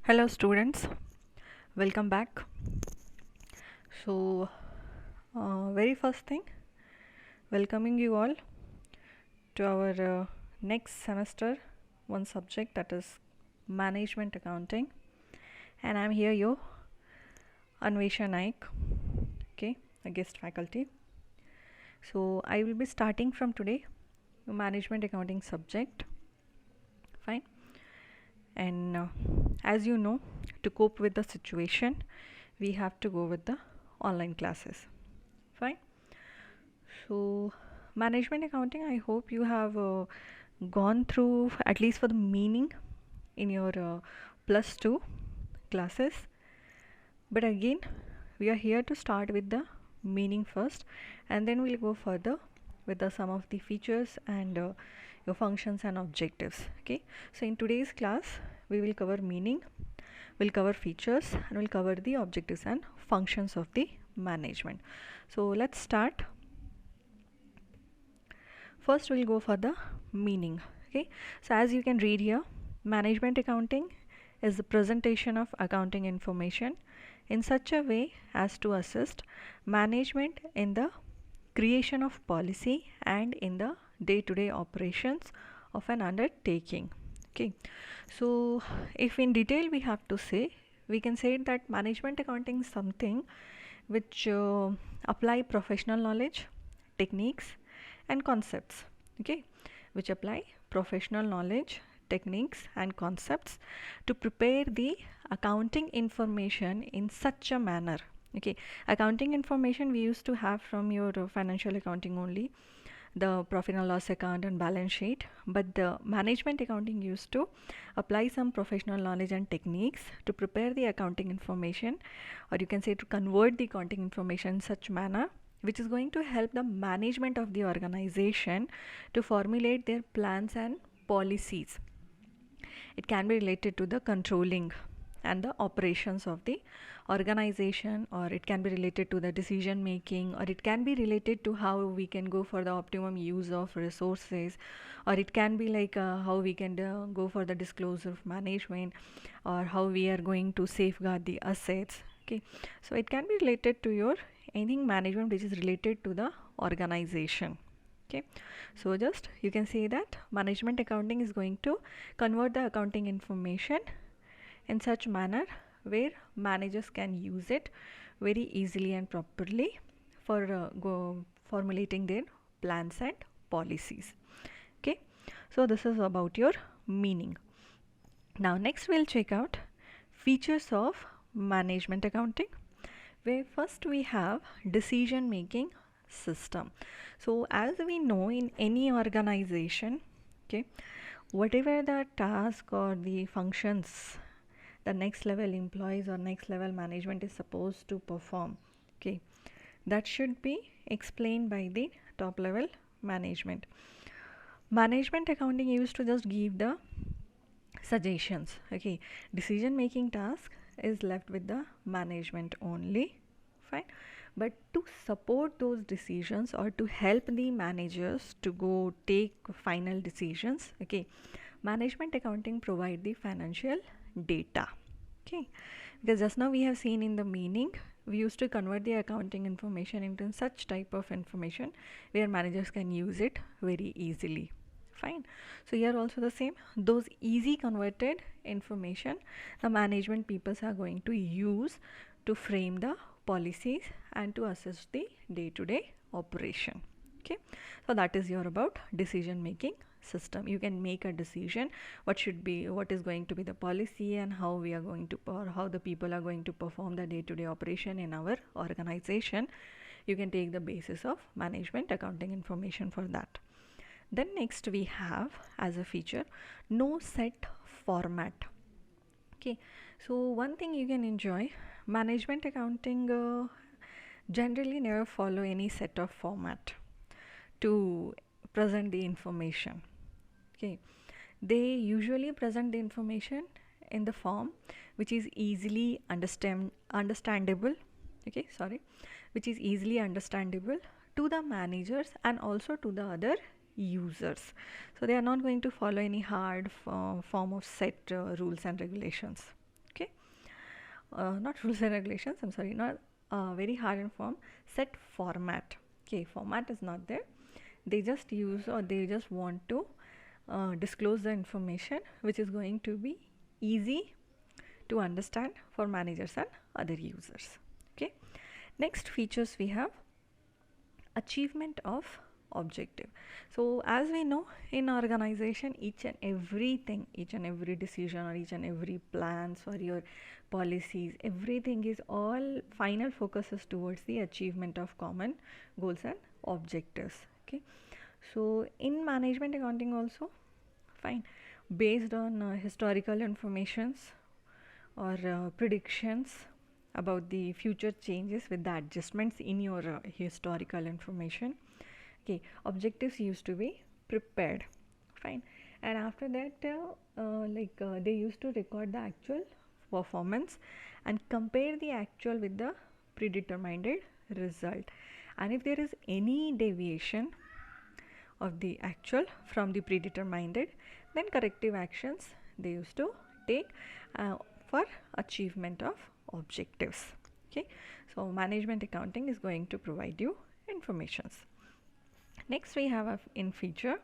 Hello students, welcome back. So, very first thing, welcoming you all to our next semester one subject, that is management accounting, and I'm here your Anvesha Naik, okay, a guest faculty. So I will be starting from today management accounting subject. Fine. And as you know, to cope with the situation, we have to go with the online classes. Fine. So, management accounting, I hope you have gone through at least for the meaning in your plus 2 classes. But again, we are here to start with the meaning first, and then we'll go further with the some of the features and your functions and objectives. Okay, so in today's class, we will cover meaning, we'll cover features, and we'll cover the objectives and functions of the management. So let's start. First we'll go for the meaning. Okay, so as you can read here, management accounting is the presentation of accounting information in such a way as to assist management in the creation of policy and in the day-to-day operations of an undertaking. Okay, so if in detail we have to say, we can say that management accounting is something which apply professional knowledge, techniques and concepts, okay, which apply professional knowledge, techniques and concepts to prepare the accounting information in such a manner. Okay, accounting information we used to have from your financial accounting only, the profit and loss account and balance sheet, but the management accounting used to apply some professional knowledge and techniques to prepare the accounting information, or you can say to convert the accounting information in such manner which is going to help the management of the organization to formulate their plans and policies. It can be related to the controlling and the operations of the organization, or it can be related to the decision making, or it can be related to how we can go for the optimum use of resources, or it can be like how we can go for the disclosure of management, or how we are going to safeguard the assets. Okay, so it can be related to your anything management which is related to the organization. Okay, so just you can say that management accounting is going to convert the accounting information in such manner where managers can use it very easily and properly for formulating their plans and policies. Okay, so this is about your meaning. Now next we'll check out features of management accounting, where first we have decision making system. So as we know, in any organization, okay, whatever the task or the functions the next level employees or next level management is supposed to perform, okay, that should be explained by the top level management. Management accounting used to just give the suggestions. Okay, decision making task is left with the management only. Fine, but to support those decisions or to help the managers to go take final decisions, okay, management accounting provide the financial data. Okay, because just now we have seen in the meaning, we used to convert the accounting information into such type of information where managers can use it very easily. Fine, so here also the same, those easy converted information the management peoples are going to use to frame the policies and to assess the day-to-day operation. Okay, so that is your about decision making system. You can make a decision what should be, what is going to be the policy, and how we are going to, or how the people are going to perform the day-to-day operation in our organization. You can take the basis of management accounting information for that. Then next we have as a feature no set format. Okay, so one thing you can enjoy, management accounting generally never follow any set of format to present the information. Okay, they usually present the information in the form which is easily understandable. Okay, sorry, which is easily understandable to the managers and also to the other users. So they are not going to follow any hard form of set rules and regulations. Okay, not rules and regulations, I'm sorry, not very hard and firm set format. Okay, format is not there. They just use, or they just want to disclose the information which is going to be easy to understand for managers and other users. Okay, next features we have achievement of objective. So as we know, in organization, each and every decision, or each and every plans or your policies, everything is all final focuses towards the achievement of common goals and objectives. Okay, so in management accounting also, fine, based on historical informations or predictions about the future changes with the adjustments in your historical information. Okay, objectives used to be prepared, fine, and after that they used to record the actual performance and compare the actual with the predetermined result, and if there is any deviation of the actual from the predetermined, then corrective actions they used to take for achievement of objectives. Okay, so management accounting is going to provide you informations. Next we have in feature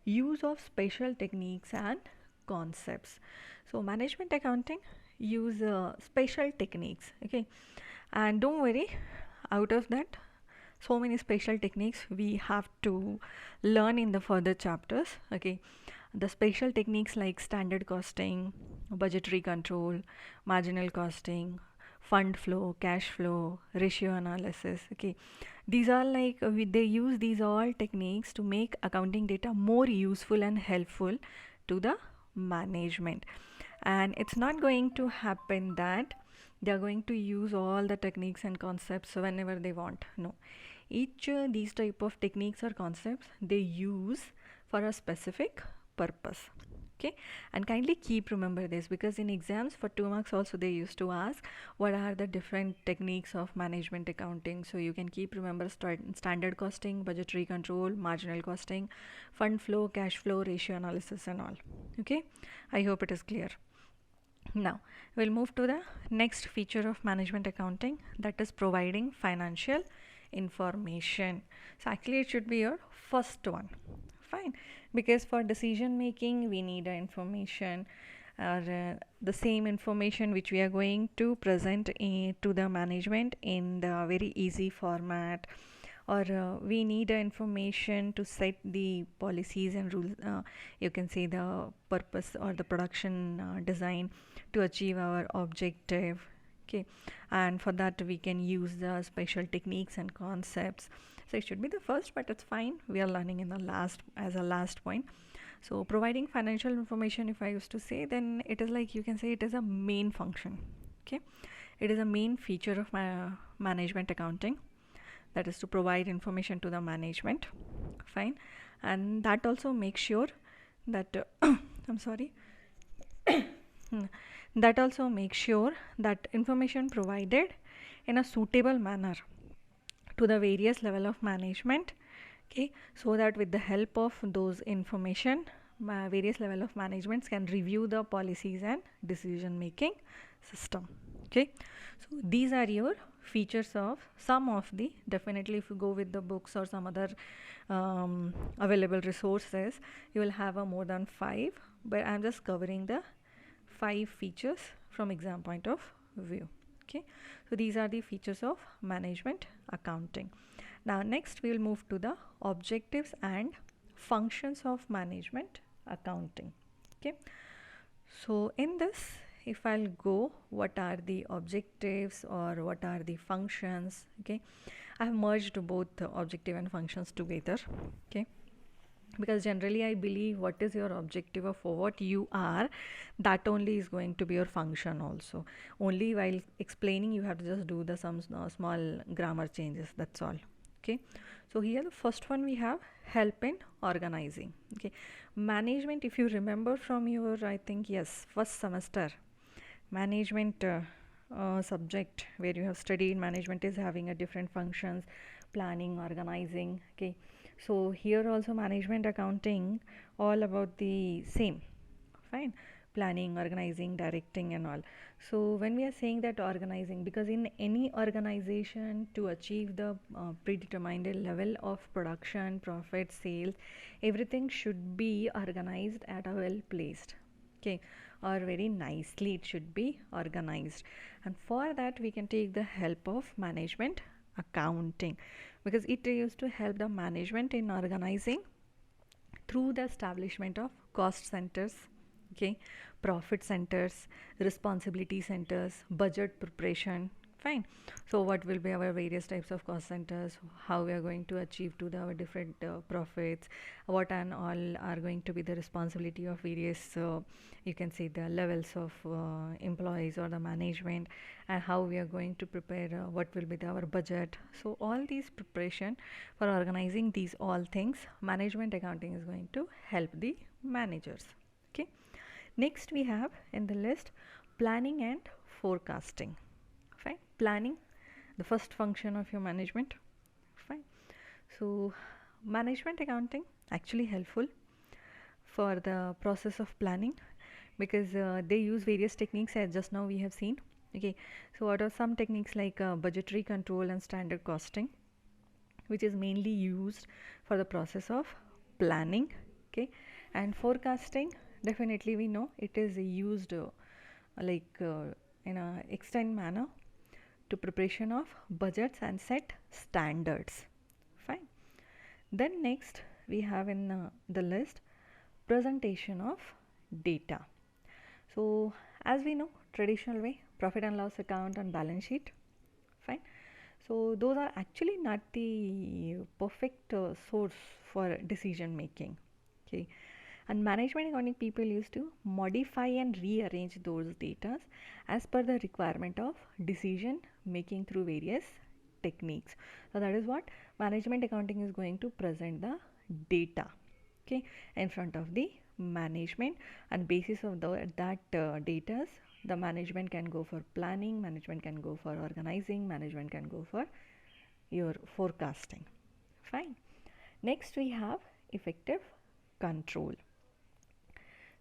use of special techniques and concepts. So management accounting use special techniques. Okay, and don't worry, out of that so many special techniques we have to learn in the further chapters. Okay, the special techniques like standard costing, budgetary control, marginal costing, fund flow, cash flow, ratio analysis. Okay, these are like they use these all techniques to make accounting data more useful and helpful to the management. And it's not going to happen that they are going to use all the techniques and concepts whenever they want. No, each these type of techniques or concepts they use for a specific purpose. Okay, and kindly keep remember this, because in exams for 2 marks also they used to ask what are the different techniques of management accounting. So you can keep remember standard costing, budgetary control, marginal costing, fund flow, cash flow, ratio analysis and all. Okay, I hope it is clear. Now we'll move to the next feature of management accounting, that is providing financial information. So actually it should be your first one, fine, because for decision making we need information, or the same information which we are going to present to the management in the very easy format, or we need information to set the policies and rules, you can say the purpose or the production design to achieve our objective. Okay, and for that we can use the special techniques and concepts. So it should be the first, but it's fine, we are learning in the last as a last point. So providing financial information, if I used to say, then it is like you can say it is a main function. Okay, it is a main feature of my management accounting, that is to provide information to the management, fine, and that also makes sure that I'm sorry that also makes sure that information provided in a suitable manner to the various level of management. Okay, so that with the help of those information, various level of managements can review the policies and decision making system. Okay, so these are your features of some of the, definitely if you go with the books or some other available resources, you will have a more than 5, but I'm just covering the 5 features from exam point of view. Okay, so these are the features of management accounting. Now next we will move to the objectives and functions of management accounting. Okay, so in this, if I'll go what are the objectives or what are the functions. Okay, I have merged both the objective and functions together. Okay, because generally I believe what is your objective of what you are, that only is going to be your function also. Only while explaining you have to just do the some small grammar changes, that's all. Okay, so here the first one we have help in organizing. Okay, management, if you remember from your, I think yes, first semester management subject where you have studied, management is having a different functions, planning, organizing. Okay, so here also management accounting all about the same, fine, planning, organizing, directing and all. So when we are saying that organizing, because in any organization to achieve the predetermined level of production, profit, sales, everything should be organized at a well placed, okay, or very nicely it should be organized. And for that we can take the help of management accounting, because it used to help the management in organizing through the establishment of cost centers, okay, profit centers, responsibility centers, budget preparation. Fine. So what will be our various types of cost centers, how we are going to achieve to the our different profits, what and all are going to be the responsibility of various you can say the levels of employees or the management, and how we are going to prepare what will be our budget. So all these preparation for organizing these all things, management accounting is going to help the managers. Okay, next we have in the list planning and forecasting. Fine. Planning, the first function of your management. Fine. So management accounting actually helpful for the process of planning, because they use various techniques as just now we have seen. Okay, so what are some techniques like budgetary control and standard costing, which is mainly used for the process of planning. Okay, and forecasting, definitely we know it is used like in a extent manner to preparation of budgets and set standards. Fine. Then next we have in the list presentation of data. So as we know, traditional way, profit and loss account and balance sheet. Fine. So those are actually not the perfect source for decision making. Okay, and management accounting people used to modify and rearrange those data as per the requirement of decision making through various techniques. So that is what management accounting is going to present the data, okay, in front of the management, and basis of that data the management can go for planning, management can go for organizing, management can go for your forecasting. Fine. Next we have effective control.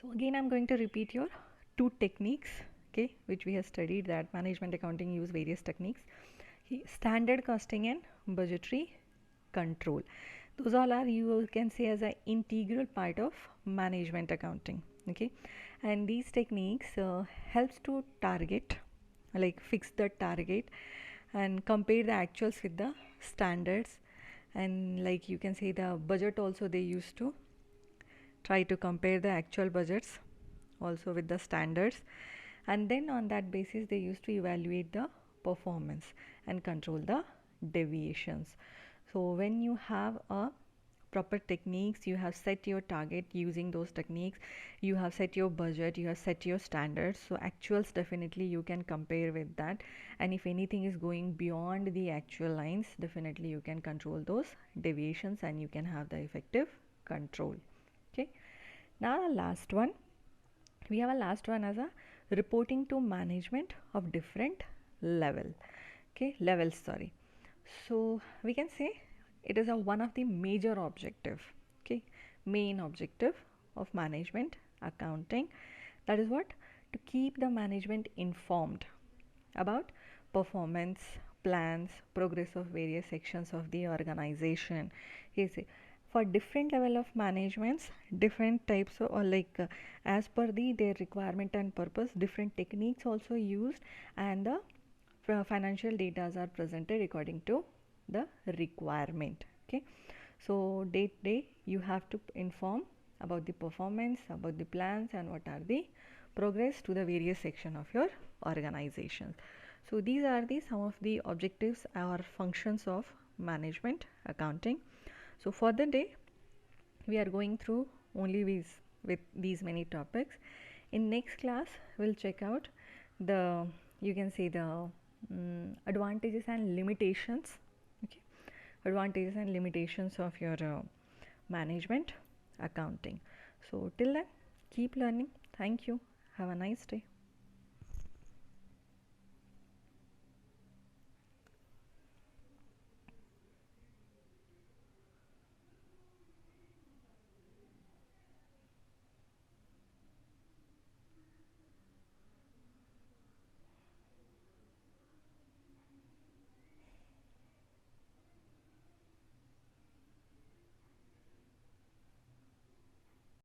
So again I'm going to repeat your two techniques, okay, which we have studied, that management accounting use various techniques. Standard costing and budgetary control, those all are, you can say, as an integral part of management accounting. Okay, and these techniques helps to target, like fix the target and compare the actuals with the standards, and like you can say the budget also they used to try to compare the actual budgets also with the standards, and then on that basis they used to evaluate the performance and control the deviations. So when you have a proper techniques, you have set your target using those techniques, you have set your budget, you have set your standards, so actuals definitely you can compare with that, and if anything is going beyond the actual lines, definitely you can control those deviations and you can have the effective control. Okay, now the last one, we have a last one as a reporting to management of different level, okay, levels, sorry. So we can say it is a one of the major objective, okay, main objective of management accounting, that is what, to keep the management informed about performance, plans, progress of various sections of the organization. You see, for different level of managements, different types of, or like as per their requirement and purpose, different techniques also used, and the financial data are presented according to the requirement. Okay, so day to day you have to inform about the performance, about the plans, and what are the progress to the various section of your organization. So these are the some of the objectives or functions of management accounting. So for the day we are going through only with these many topics. In next class we'll check out the, you can say, the advantages and limitations, okay, advantages and limitations of your management accounting. So till then, keep learning. Thank you. Have a nice day.